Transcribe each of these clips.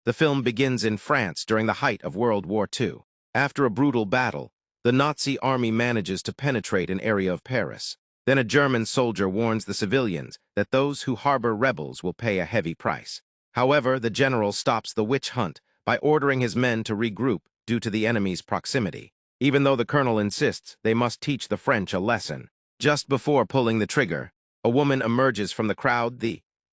The film begins in France during the height of World War II. After a brutal battle, the Nazi army manages to penetrate an area of Paris. Then a German soldier warns the civilians that those who harbor rebels will pay a heavy price. However, the general stops the witch hunt by ordering his men to regroup due to the enemy's proximity, even though the colonel insists they must teach the French a lesson. Just before pulling the trigger, a woman emerges from the crowd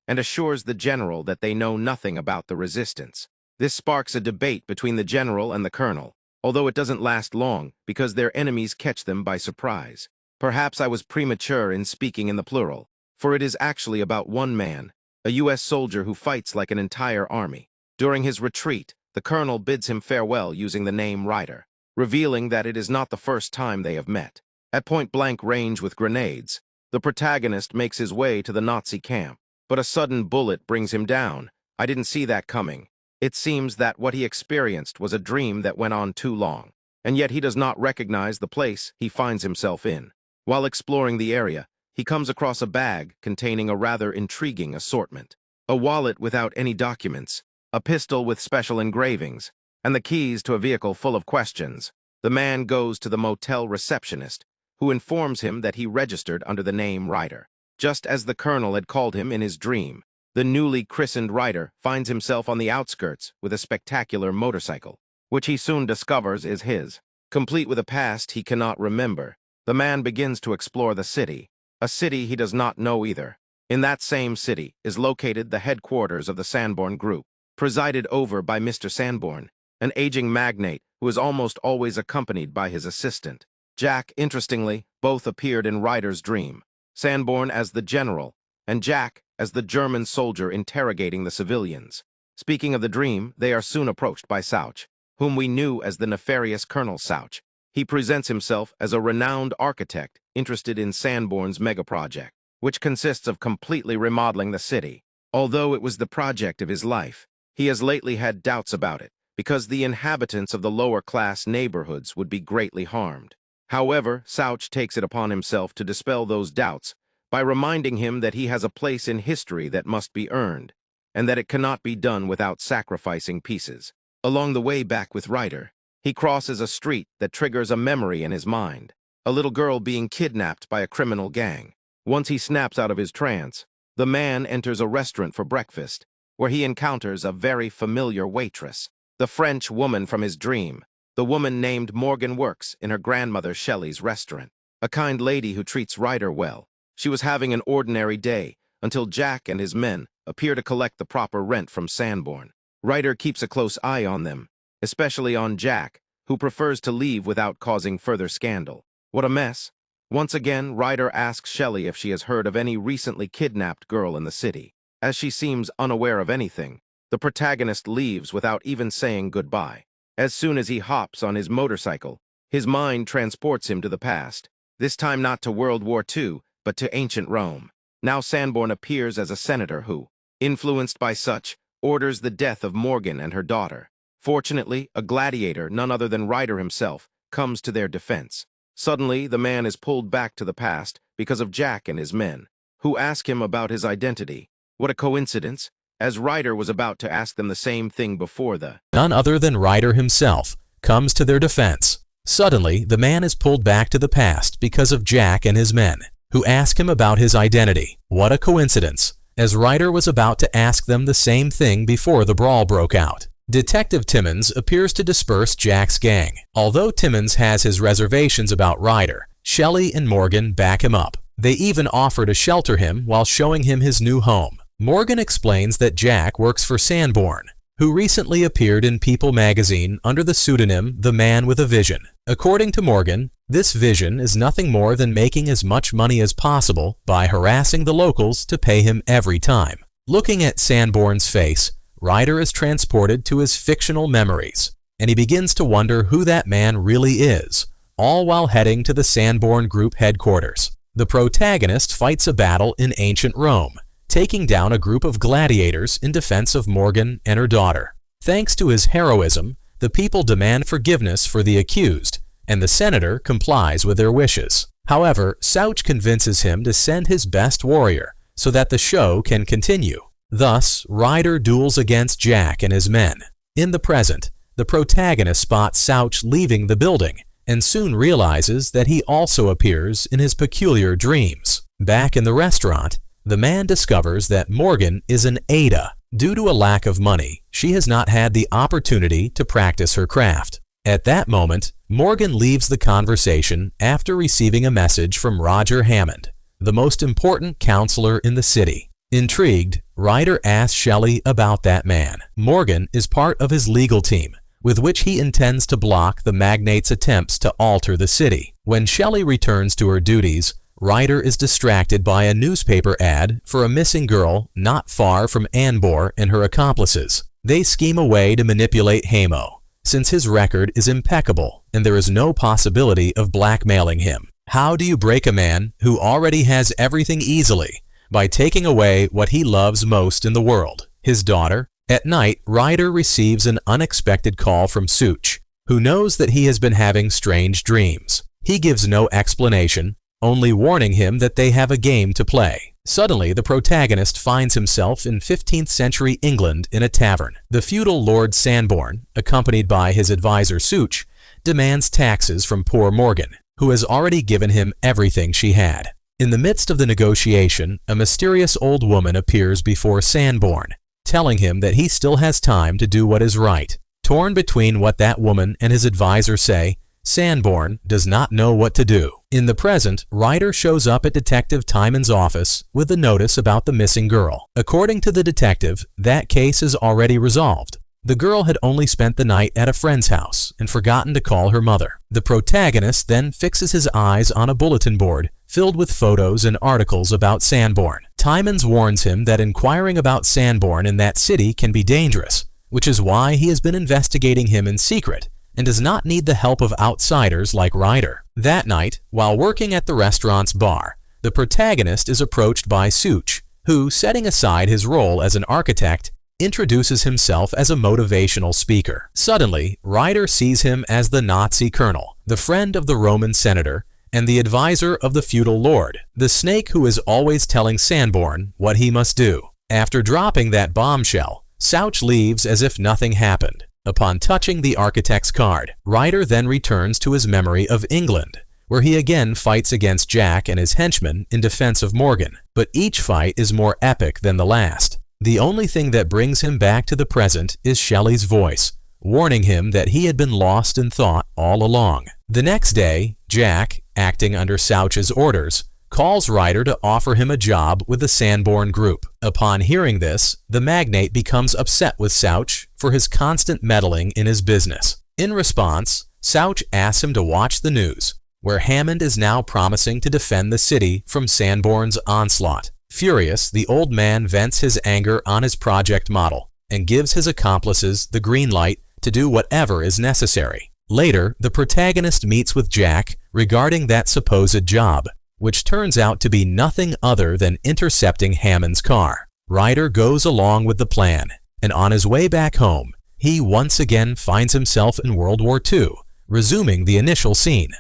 and assures the general that they know nothing about the resistance. This sparks a debate between the general and the colonel, although it doesn't last long because their enemies catch them by surprise. Perhaps I was premature in speaking in the plural, for it is actually about one man, a U.S. soldier who fights like an entire army. During his retreat, the colonel bids him farewell using the name Ryder, revealing that it is not the first time they have met. At point-blank range with grenades, the protagonist makes his way to the Nazi camp, but a sudden bullet brings him down. I didn't see that coming. It seems that what he experienced was a dream that went on too long, and yet he does not recognize the place he finds himself in. While exploring the area, he comes across a bag containing a rather intriguing assortment. A wallet without any documents, a pistol with special engravings, and the keys to a vehicle full of questions. The man goes to the motel receptionist, who informs him that he registered under the name Ryder, just as the colonel had called him in his dream. The newly christened Ryder finds himself on the outskirts with a spectacular motorcycle, which he soon discovers is his. Complete with a past he cannot remember, the man begins to explore the city, a city he does not know either. In that same city is located the headquarters of the Sanborn Group, presided over by Mr. Sanborn, an aging magnate who is almost always accompanied by his assistant. Jack, interestingly, both appeared in Ryder's dream, Sanborn as the general, and Jack as the German soldier interrogating the civilians. Speaking of the dream, they are soon approached by Sauch, whom we knew as the nefarious Colonel Sauch. He presents himself as a renowned architect interested in Sanborn's mega-project, which consists of completely remodeling the city. Although it was the project of his life, he has lately had doubts about it, because the inhabitants of the lower-class neighborhoods would be greatly harmed. However, Sauch takes it upon himself to dispel those doubts by reminding him that he has a place in history that must be earned, and that it cannot be done without sacrificing pieces. Along the way back with Ryder, he crosses a street that triggers a memory in his mind, a little girl being kidnapped by a criminal gang. Once he snaps out of his trance, the man enters a restaurant for breakfast, where he encounters a very familiar waitress, the French woman from his dream. The woman named Morgan works in her grandmother Shelley's restaurant, a kind lady who treats Ryder well. She was having an ordinary day until Jack and his men appear to collect the proper rent from Sanborn. Ryder keeps a close eye on them, especially on Jack, who prefers to leave without causing further scandal. What a mess. Once again, Ryder asks Shelley if she has heard of any recently kidnapped girl in the city. As she seems unaware of anything, the protagonist leaves without even saying goodbye. As soon as he hops on his motorcycle, his mind transports him to the past, this time not to World War II, but to ancient Rome. Now Sanborn appears as a senator who, influenced by such, orders the death of Morgan and her daughter. Fortunately, a gladiator, none other than Ryder himself, comes to their defense. Suddenly, the man is pulled back to the past because of Jack and his men, who ask him about his identity. What a coincidence, as Ryder was about to ask them the same thing before none other than Ryder himself comes to their defense. Suddenly, the man is pulled back to the past because of Jack and his men, who ask him about his identity. What a coincidence, as Ryder was about to ask them the same thing before the brawl broke out. Detective Timmons appears to disperse Jack's gang. Although Timmons has his reservations about Ryder, Shelley and Morgan back him up. They even offer to shelter him while showing him his new home. Morgan explains that Jack works for Sanborn, who recently appeared in People magazine under the pseudonym The Man with a Vision. According to Morgan, this vision is nothing more than making as much money as possible by harassing the locals to pay him every time. Looking at Sanborn's face, Ryder is transported to his fictional memories, and he begins to wonder who that man really is, all while heading to the Sanborn Group headquarters. The protagonist fights a battle in ancient Rome, taking down a group of gladiators in defense of Morgan and her daughter. Thanks to his heroism, the people demand forgiveness for the accused, and the senator complies with their wishes. However, Sauch convinces him to send his best warrior so that the show can continue. Thus, Ryder duels against Jack and his men. In the present, the protagonist spots Souch leaving the building and soon realizes that he also appears in his peculiar dreams. Back in the restaurant, the man discovers that Morgan is an Ada. Due to a lack of money, she has not had the opportunity to practice her craft. At that moment, Morgan leaves the conversation after receiving a message from Roger Hammond, the most important counselor in the city. Intrigued, Ryder asks Shelley about that man. Morgan is part of his legal team, with which he intends to block the magnate's attempts to alter the city. When Shelley returns to her duties, Ryder is distracted by a newspaper ad for a missing girl not far from Anbor and her accomplices. They scheme a way to manipulate Hamo, since his record is impeccable and there is no possibility of blackmailing him. How do you break a man who already has everything easily? By taking away what he loves most in the world, his daughter. At night, Ryder receives an unexpected call from Souch, who knows that he has been having strange dreams. He gives no explanation, only warning him that they have a game to play. Suddenly, the protagonist finds himself in 15th century England in a tavern. The feudal Lord Sanborn, accompanied by his advisor Souch, demands taxes from poor Morgan, who has already given him everything she had. In the midst of the negotiation, a mysterious old woman appears before Sanborn, telling him that he still has time to do what is right. Torn between what that woman and his advisor say, Sanborn does not know what to do. In the present, Ryder shows up at Detective Timon's office with a notice about the missing girl. According to the detective, that case is already resolved. The girl had only spent the night at a friend's house and forgotten to call her mother. The protagonist then fixes his eyes on a bulletin board filled with photos and articles about Sanborn. Timons warns him that inquiring about Sanborn in that city can be dangerous, which is why he has been investigating him in secret and does not need the help of outsiders like Ryder. That night, while working at the restaurant's bar, the protagonist is approached by Souch, who, setting aside his role as an architect, introduces himself as a motivational speaker. Suddenly, Ryder sees him as the Nazi colonel, the friend of the Roman senator, and the advisor of the feudal lord, the snake who is always telling Sanborn what he must do. After dropping that bombshell, Souch leaves as if nothing happened. Upon touching the architect's card, Ryder then returns to his memory of England, where he again fights against Jack and his henchmen in defense of Morgan, but each fight is more epic than the last. The only thing that brings him back to the present is Shelley's voice, warning him that he had been lost in thought all along. The next day, Jack, acting under Souch's orders, calls Ryder to offer him a job with the Sanborn group. Upon hearing this, the magnate becomes upset with Souch for his constant meddling in his business. In response, Souch asks him to watch the news, where Hammond is now promising to defend the city from Sanborn's onslaught. Furious, the old man vents his anger on his project model and gives his accomplices the green light to do whatever is necessary. Later, the protagonist meets with Jack regarding that supposed job, which turns out to be nothing other than intercepting Hammond's car. Ryder goes along with the plan, and on his way back home, he once again finds himself in World War II, resuming the initial scene.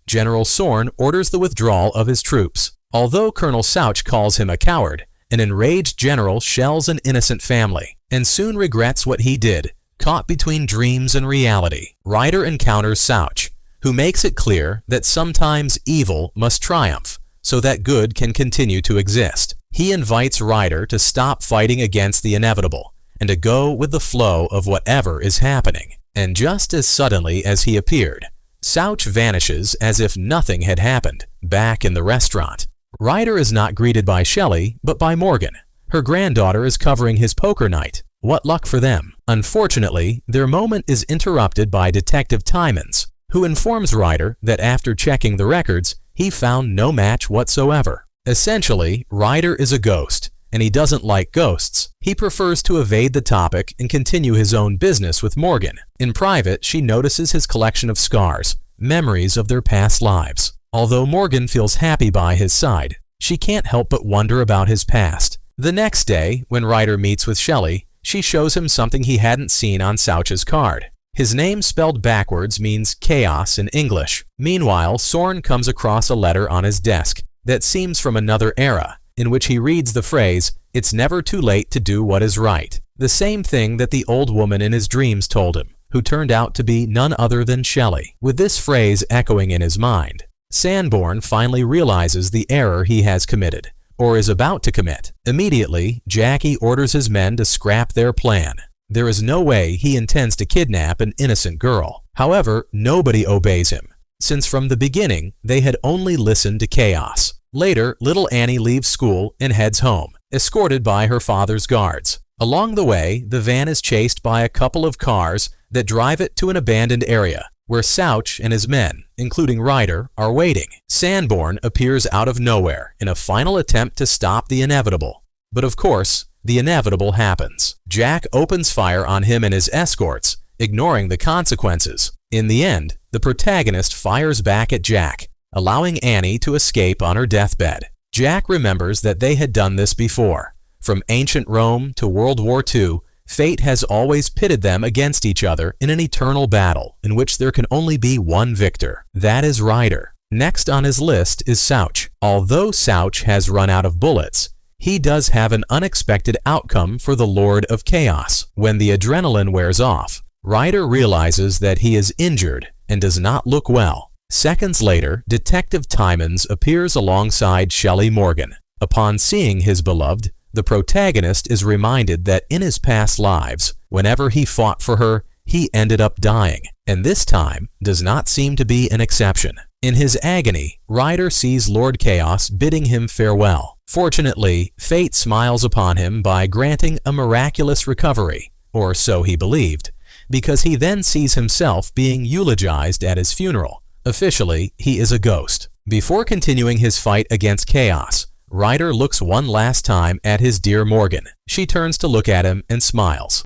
General Sorn orders the withdrawal of his troops. Although Colonel Souch calls him a coward, an enraged general shells an innocent family, and soon regrets what he did, caught between dreams and reality. Ryder encounters Souch, who makes it clear that sometimes evil must triumph so that good can continue to exist. He invites Ryder to stop fighting against the inevitable and to go with the flow of whatever is happening. And just as suddenly as he appeared, Souch vanishes as if nothing had happened, back in the restaurant. Ryder is not greeted by Shelley, but by Morgan. Her granddaughter is covering his poker night. What luck for them. Unfortunately, their moment is interrupted by Detective Timons, who informs Ryder that after checking the records, he found no match whatsoever. Essentially, Ryder is a ghost, and he doesn't like ghosts. He prefers to evade the topic and continue his own business with Morgan. In private, she notices his collection of scars, memories of their past lives. Although Morgan feels happy by his side, she can't help but wonder about his past. The next day, when Ryder meets with Shelley, she shows him something he hadn't seen on Souch's card. His name spelled backwards means chaos in English. Meanwhile, Sorn comes across a letter on his desk that seems from another era in which he reads the phrase, "It's never too late to do what is right," the same thing that the old woman in his dreams told him, who turned out to be none other than Shelley. With this phrase echoing in his mind, Sanborn finally realizes the error he has committed, or is about to commit. Immediately, Jackie orders his men to scrap their plan. There is no way he intends to kidnap an innocent girl. However, nobody obeys him, since from the beginning they had only listened to chaos. Later, little Annie leaves school and heads home, escorted by her father's guards. Along the way, the van is chased by a couple of cars that drive it to an abandoned area, where Souch and his men, including Ryder, are waiting. Sanborn appears out of nowhere in a final attempt to stop the inevitable. But of course, the inevitable happens. Jack opens fire on him and his escorts, ignoring the consequences. In the end, the protagonist fires back at Jack, allowing Annie to escape on her deathbed. Jack remembers that they had done this before. From ancient Rome to World War II, fate has always pitted them against each other in an eternal battle in which there can only be one victor. That is Ryder. Next on his list is Souch. Although Souch has run out of bullets, he does have an unexpected outcome for the Lord of Chaos. When the adrenaline wears off, Ryder realizes that he is injured and does not look well. Seconds later, Detective Tymons appears alongside Shelley Morgan. Upon seeing his beloved, the protagonist is reminded that in his past lives, whenever he fought for her, he ended up dying, and this time does not seem to be an exception. In his agony, Ryder sees Lord Chaos bidding him farewell. Fortunately, fate smiles upon him by granting a miraculous recovery, or so he believed, because he then sees himself being eulogized at his funeral. Officially, he is a ghost. Before continuing his fight against Chaos, Ryder looks one last time at his dear Morgan. She turns to look at him and smiles.